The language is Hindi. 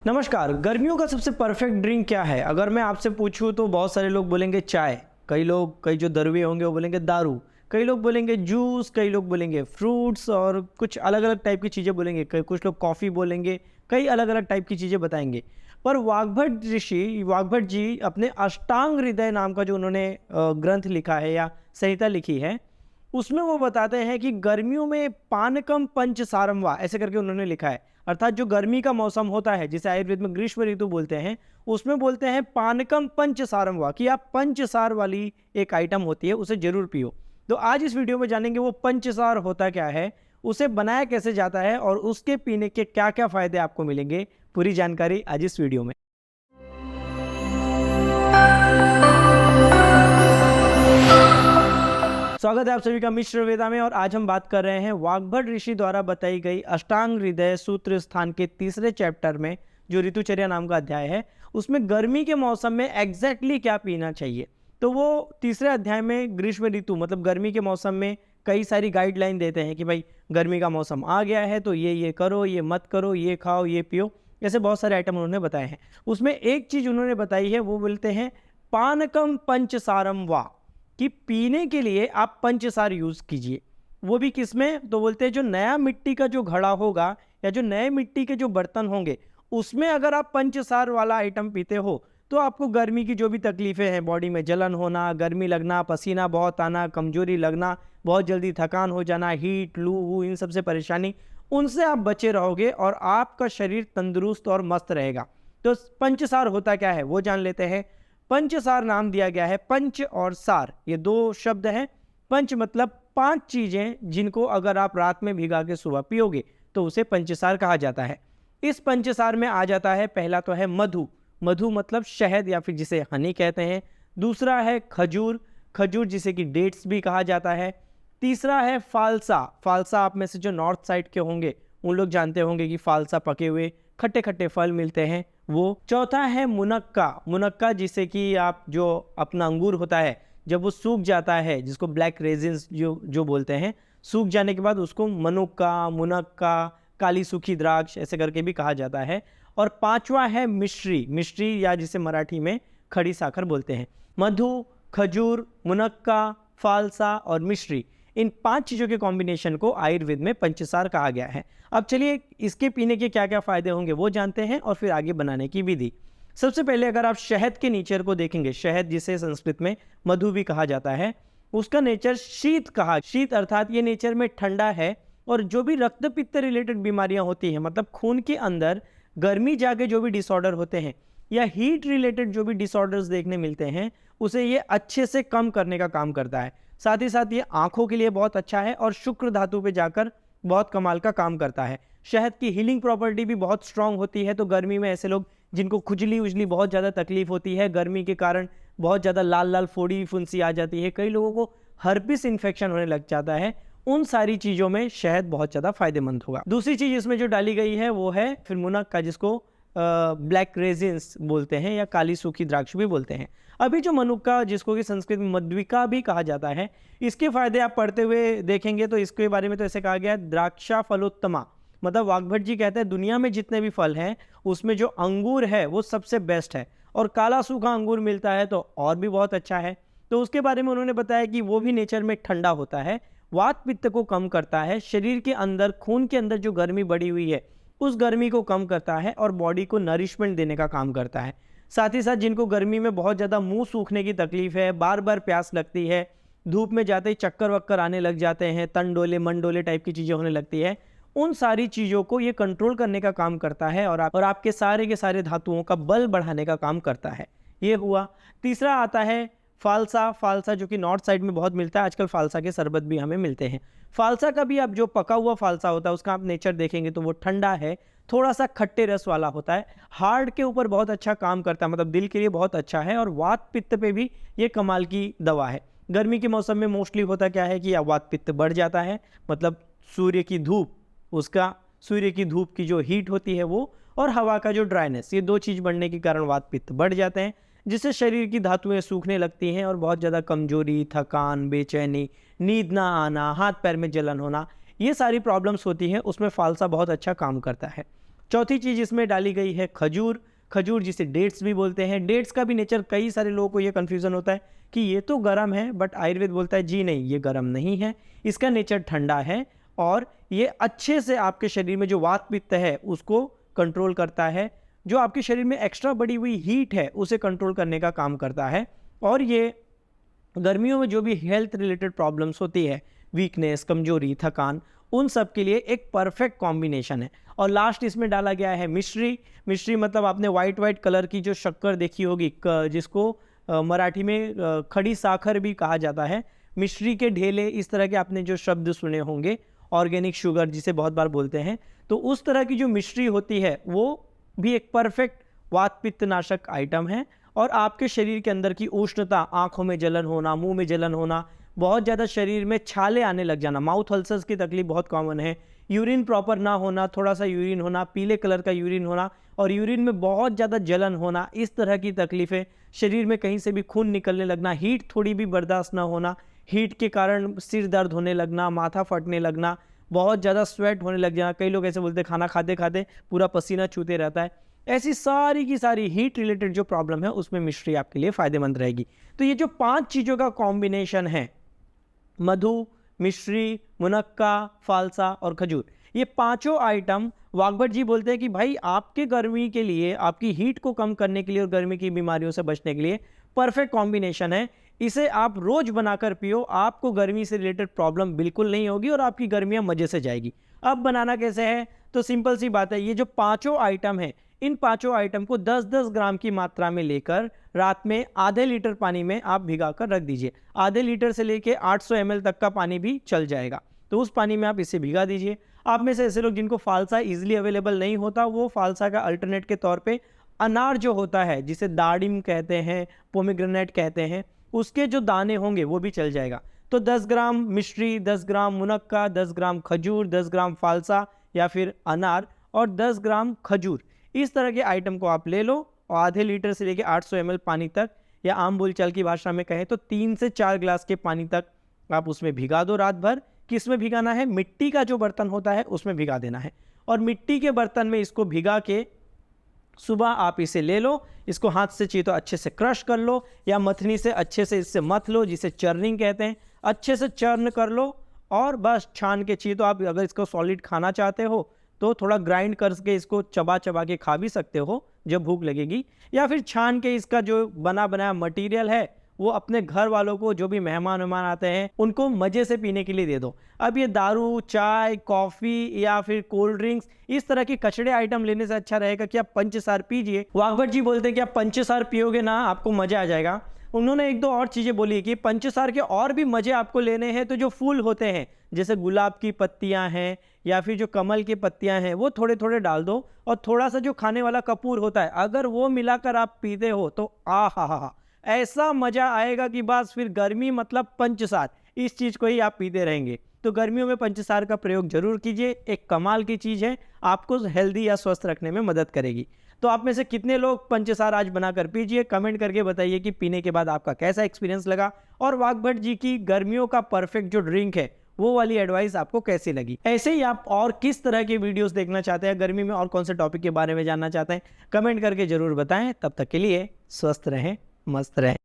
नमस्कार। गर्मियों का सबसे परफेक्ट ड्रिंक क्या है? अगर मैं आपसे पूछूं तो बहुत सारे लोग बोलेंगे चाय, कई जो दरवे होंगे वो बोलेंगे दारू, कई लोग बोलेंगे जूस, कई लोग बोलेंगे फ्रूट्स और कुछ अलग अलग टाइप की चीज़ें बोलेंगे, कुछ लोग कॉफ़ी बोलेंगे, कई अलग अलग टाइप की चीज़ें बताएंगे। पर वाग्भट जी अपने अष्टांग हृदय नाम का जो उन्होंने ग्रंथ लिखा है या संहिता लिखी है, उसमें वो बताते हैं कि गर्मियों में पानकम पंच सारमवा ऐसे करके उन्होंने लिखा है। अर्थात जो गर्मी का मौसम होता है जिसे आयुर्वेद में ग्रीष्म ऋतु बोलते हैं, उसमें बोलते हैं पानकम पंच सारमवा कि आप पंचसार वाली एक आइटम होती है उसे जरूर पियो। तो आज इस वीडियो में जानेंगे वो पंचसार होता क्या है, उसे बनाया कैसे जाता है और उसके पीने के क्या क्या फायदे आपको मिलेंगे। पूरी जानकारी आज इस वीडियो में। स्वागत है आप सभी का मिश्र वेदा में और आज हम बात कर रहे हैं वाग्भट ऋषि द्वारा बताई गई अष्टांग हृदय सूत्र स्थान के तीसरे चैप्टर में जो ऋतुचर्या नाम का अध्याय है, उसमें गर्मी के मौसम में एग्जैक्टली क्या पीना चाहिए। तो वो तीसरे अध्याय में ग्रीष्म ऋतु मतलब गर्मी के मौसम में कई सारी गाइडलाइन देते हैं कि भाई गर्मी का मौसम आ गया है तो ये करो, ये मत करो, ये खाओ, ये पियो, ऐसे बहुत सारे आइटम उन्होंने बताए हैं। उसमें एक चीज उन्होंने बताई है, वो बोलते हैं पानकम पंचसारम वा, कि पीने के लिए आप पंचसार यूज कीजिए। वो भी किसमें? तो बोलते हैं जो नया मिट्टी का जो घड़ा होगा या जो नए मिट्टी के जो बर्तन होंगे उसमें अगर आप पंचसार वाला आइटम पीते हो तो आपको गर्मी की जो भी तकलीफें हैं, बॉडी में जलन होना, गर्मी लगना, पसीना बहुत आना, कमजोरी लगना, बहुत जल्दी थकान हो जाना, हीट लू, इन सबसे परेशानी, उनसे आप बचे रहोगे और आपका शरीर तंदुरुस्त और मस्त रहेगा। तो पंचसार होता क्या है वो जान लेते हैं। पंचसार नाम दिया गया है, पंच और सार ये दो शब्द हैं। पंच मतलब 5 चीजें जिनको अगर आप रात में भिगा के सुबह पियोगे तो उसे पंचसार कहा जाता है। इस पंचसार में आ जाता है, पहला तो है मधु, मधु मतलब शहद या फिर जिसे हनी कहते हैं। दूसरा है खजूर, खजूर जिसे कि डेट्स भी कहा जाता है। तीसरा है फालसा, फालसा आप में से जो नॉर्थ साइड के होंगे उन लोग जानते होंगे कि फालसा पके हुए खट्टे खट्टे फल मिलते हैं वो। चौथा है मुनक्का, मुनक्का जिसे कि आप जो अपना अंगूर होता है जब वो सूख जाता है, जिसको ब्लैक रेजिन्स जो बोलते हैं, सूख जाने के बाद उसको मनुक्का, मुनक्का, काली सूखी द्राक्ष ऐसे करके भी कहा जाता है। और पांचवा है मिश्री, मिश्री या जिसे मराठी में खड़ी साखर बोलते हैं। मधु, खजूर, मुनक्का, फालसा और मिश्री, इन 5 चीज़ों के कॉम्बिनेशन को आयुर्वेद में पंचसार कहा गया है। अब चलिए इसके पीने के क्या क्या फायदे होंगे वो जानते हैं और फिर आगे बनाने की विधि। सबसे पहले अगर आप शहद के नेचर को देखेंगे, शहद जिसे संस्कृत में मधु भी कहा जाता है, उसका नेचर शीत अर्थात ये नेचर में ठंडा है। और जो भी रक्त पित्त रिलेटेड बीमारियां होती हैं, मतलब खून के अंदर गर्मी जाके जो भी डिसऑर्डर होते हैं या हीट रिलेटेड जो भी डिसऑर्डर्स देखने मिलते हैं, उसे ये अच्छे से कम करने का काम करता है। साथ ही साथ ये आंखों के लिए बहुत अच्छा है और शुक्र धातु पे जाकर बहुत कमाल का काम करता है। शहद की हीलिंग प्रॉपर्टी भी बहुत स्ट्रांग होती है। तो गर्मी में ऐसे लोग जिनको खुजली उजली बहुत ज़्यादा तकलीफ होती है, गर्मी के कारण बहुत ज़्यादा लाल लाल फोड़ी फुंसी आ जाती है, कई लोगों को हर्पिस इन्फेक्शन होने लग जाता है, उन सारी चीज़ों में शहद बहुत ज़्यादा फायदेमंद होगा। दूसरी चीज़ इसमें जो डाली गई है वो है फिर मुनक्का, जिसको ब्लैक रेजिन्स बोलते हैं या काली सूखी द्राक्ष भी बोलते हैं। अभी जो मनुक्का, जिसको कि संस्कृत में मद्विका भी कहा जाता है, इसके फायदे आप पढ़ते हुए देखेंगे तो इसके बारे में तो ऐसे कहा गया है, द्राक्षा फलोत्तमा, मतलब वाग्भट जी कहते हैं दुनिया में जितने भी फल हैं उसमें जो अंगूर है वो सबसे बेस्ट है, और काला सूखा अंगूर मिलता है तो और भी बहुत अच्छा है। तो उसके बारे में उन्होंने बताया कि वो भी नेचर में ठंडा होता है, वात पित्त को कम करता है, शरीर के अंदर खून के अंदर जो गर्मी बढ़ी हुई है उस गर्मी को कम करता है और बॉडी को नरिशमेंट देने का काम करता है। साथ ही साथ जिनको गर्मी में बहुत ज़्यादा मुंह सूखने की तकलीफ है, बार बार प्यास लगती है, धूप में जाते ही चक्कर वक्कर आने लग जाते हैं, तन डोले मन डोले टाइप की चीज़ें होने लगती है, उन सारी चीज़ों को ये कंट्रोल करने का काम करता है और आपके सारे के सारे धातुओं का बल बढ़ाने का काम करता है। ये हुआ। तीसरा आता है फालसा, फालसा जो कि नॉर्थ साइड में बहुत मिलता है, आजकल फालसा के शरबत भी हमें मिलते हैं। फालसा का भी अब जो पका हुआ फालसा होता है उसका आप नेचर देखेंगे तो वो ठंडा है, थोड़ा सा खट्टे रस वाला होता है, हार्ट के ऊपर बहुत अच्छा काम करता है, मतलब दिल के लिए बहुत अच्छा है, और वात पित्त पे भी ये कमाल की दवा है। गर्मी के मौसम में मोस्टली होता क्या है कि वात पित्त बढ़ जाता है, मतलब सूर्य की धूप की जो हीट होती है वो, और हवा का जो ड्राइनेस, ये दो चीज़ बढ़ने के कारण वात पित्त बढ़ जाते हैं, जिससे शरीर की धातुएं सूखने लगती हैं और बहुत ज़्यादा कमजोरी, थकान, बेचैनी, नींद ना आना, हाथ पैर में जलन होना, ये सारी प्रॉब्लम्स होती हैं, उसमें फालसा बहुत अच्छा काम करता है। चौथी चीज़ इसमें डाली गई है खजूर। खजूर जिसे डेट्स भी बोलते हैं। डेट्स का भी नेचर, कई सारे लोगों को ये कन्फ्यूज़न होता है कि ये तो गर्म है, बट आयुर्वेद बोलता है जी नहीं, ये गर्म नहीं है, इसका नेचर ठंडा है और ये अच्छे से आपके शरीर में जो वात पित्त है उसको कंट्रोल करता है, जो आपके शरीर में एक्स्ट्रा बढ़ी हुई हीट है उसे कंट्रोल करने का काम करता है। और ये गर्मियों में जो भी हेल्थ रिलेटेड प्रॉब्लम्स होती है, वीकनेस, कमजोरी, थकान, उन सब के लिए एक परफेक्ट कॉम्बिनेशन है। और लास्ट इसमें डाला गया है मिश्री। मिश्री मतलब आपने वाइट कलर की जो शक्कर देखी होगी, जिसको मराठी में खड़ी साखर भी कहा जाता है। मिश्री के ढेले, इस तरह के आपने जो शब्द सुने होंगे, ऑर्गेनिक शुगर जिसे बहुत बार बोलते हैं, तो उस तरह की जो मिश्री होती है वो भी एक परफेक्ट वात पित्त नाशक आइटम है। और आपके शरीर के अंदर की उष्णता, आंखों में जलन होना, मुंह में जलन होना, बहुत ज़्यादा शरीर में छाले आने लग जाना, माउथ अल्सर्स की तकलीफ बहुत कॉमन है, यूरिन प्रॉपर ना होना, थोड़ा सा यूरिन होना, पीले कलर का यूरिन होना और यूरिन में बहुत ज़्यादा जलन होना, इस तरह की तकलीफ़ें, शरीर में कहीं से भी खून निकलने लगना, हीट थोड़ी भी बर्दाश्त ना होना, हीट के कारण सिर दर्द होने लगना, माथा फटने लगना, बहुत ज़्यादा स्वेट होने लग जाना, कई लोग ऐसे बोलते हैं खाना खाते खाते पूरा पसीना छूते रहता है, ऐसी सारी की सारी हीट रिलेटेड जो प्रॉब्लम है उसमें मिश्री आपके लिए फ़ायदेमंद रहेगी। तो ये जो 5 चीज़ों का कॉम्बिनेशन है, मधु, मिश्री, मुनक्का, फालसा और खजूर, ये पांचों आइटम वाग्भट जी बोलते हैं कि भाई आपके गर्मी के लिए, आपकी हीट को कम करने के लिए और गर्मी की बीमारियों से बचने के लिए परफेक्ट कॉम्बिनेशन है। इसे आप रोज बनाकर पियो, आपको गर्मी से रिलेटेड प्रॉब्लम बिल्कुल नहीं होगी और आपकी गर्मियां मजे से जाएगी। अब बनाना कैसे है? तो सिंपल सी बात है, ये जो पांचों आइटम है, इन पांचों आइटम को 10-10 ग्राम की मात्रा में लेकर रात में आधे लीटर पानी में आप भिगाकर रख दीजिए। आधे लीटर से लेके 800 ml तक का पानी भी चल जाएगा, तो उस पानी में आप इसे भिगा दीजिए। आप में से ऐसे लोग जिनको फालसा इजीली अवेलेबल नहीं होता, वो फालसा का अल्टरनेट के तौर पे अनार जो होता है, जिसे दाड़िम कहते हैं, पोमीग्रेनेट कहते हैं, उसके जो दाने होंगे वो भी चल जाएगा। तो 10 ग्राम मिश्री, 10 ग्राम मुनक्का, 10 ग्राम खजूर, 10 ग्राम फालसा या फिर अनार और 10 ग्राम खजूर, इस तरह के आइटम को आप ले लो और आधे लीटर से लेकर 800 ml पानी तक, या आम बोलचाल की भाषा में कहें तो 3 से 4 ग्लास के पानी तक आप उसमें भिगा दो रात भर। किस में भिगाना है? मिट्टी का जो बर्तन होता है उसमें भिगा देना है और मिट्टी के बर्तन में इसको भिगा के सुबह आप इसे ले लो। इसको हाथ से चाहिए तो अच्छे से क्रश कर लो या मथनी से अच्छे से इससे मथ लो, जिसे चर्निंग कहते हैं, अच्छे से चर्न कर लो और बस छान के, चाहिए तो आप अगर इसको सॉलिड खाना चाहते हो तो थोड़ा ग्राइंड करके इसको चबा चबा के खा भी सकते हो जब भूख लगेगी, या फिर छान के इसका जो बना बनाया मटेरियल है वो अपने घर वालों को, जो भी मेहमान आते हैं, उनको मज़े से पीने के लिए दे दो। अब ये दारू, चाय, कॉफ़ी या फिर कोल्ड ड्रिंक्स, इस तरह के कचड़े आइटम लेने से अच्छा रहेगा कि आप पंचसार पीजिए। वाग्भट जी बोलते हैं कि आप पंचसार पियोगे ना, आपको मज़ा आ जाएगा। उन्होंने एक दो और चीज़ें बोली कि पंचसार के और भी मज़े आपको लेने हैं तो जो फूल होते हैं, जैसे गुलाब की पत्तियां हैं या फिर जो कमल की पत्तियां हैं, वो थोड़े थोड़े डाल दो और थोड़ा सा जो खाने वाला कपूर होता है, अगर वो मिलाकर आप पीते हो तो आ हा, ऐसा मज़ा आएगा कि बस फिर गर्मी मतलब पंचसार, इस चीज़ को ही आप पीते रहेंगे। तो गर्मियों में पंचसार का प्रयोग जरूर कीजिए, एक कमाल की चीज़ है, आपको हेल्दी या स्वस्थ रखने में मदद करेगी। तो आप में से कितने लोग पंचसार आज बनाकर पीजिए, कमेंट करके बताइए कि पीने के बाद आपका कैसा एक्सपीरियंस लगा और वाग्भट जी की गर्मियों का परफेक्ट जो ड्रिंक है वो वाली एडवाइस आपको कैसी लगी। ऐसे ही आप और किस तरह के वीडियोस देखना चाहते हैं, गर्मी में और कौन से टॉपिक के बारे में जानना चाहते हैं, कमेंट करके जरूर बताएं। तब तक के लिए स्वस्थ रहें, मस्त रहें।